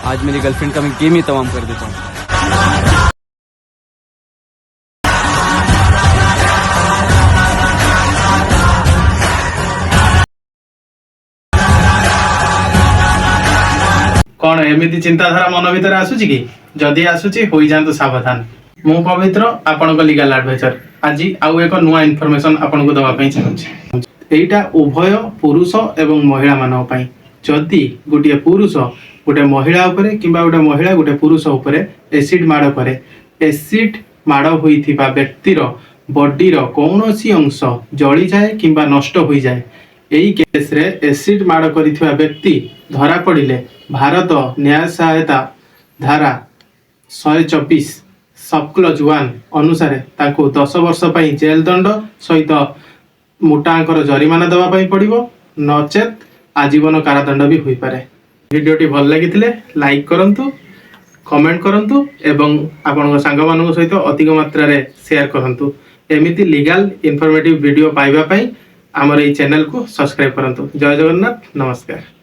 आज मेरी गर्लफ्रेंड का मैं गेम ही तमाम कर देता हूँ। कौन एमती चिंताधारा मन भीतर आसूची कि जदि आसूची होई जांतु सावधान। मु पवित्र आपनक लीगल एडवाइजर आज आउ एक नुआ इनफॉरमेशन आपनको दवा पई चाहूची। एटा उभय पुरुष एवं महिला मानक पई जदि गोटे पुरुष गोटे महिला उपरे किंबा गोटे महिला गोटे पुरुष उपरे एसिड माड़ करे एसिड माड़ होइथिबा व्यक्तिर बॉडीर कौनसी अंश जली जाए किंबा नष्ट हो जाए यही केस रे एसिड माड़ करिथिबा व्यक्ति धरा पड़िले भारत न्याय सहायता धारा 124 सबक्लज 1 अनुसार ताको 10 वर्ष पई जेल दंड सहित मोटा आंकर जरिमाना देवा पई पड़िबो नचेत आजीवन कारादंड भी होई पारे। वीडियोटी भल लागिथिले लाइक करंतु कमेंट करंतु एवं आपन सांग मानक सहित अधिक मात्रा रे शेयर करंतु। एमिति लीगल इनफॉर्मेटिव वीडियो पाइबा पई हमर ए चैनल को सब्सक्राइब करंतु। जय जगन्नाथ, नमस्कार।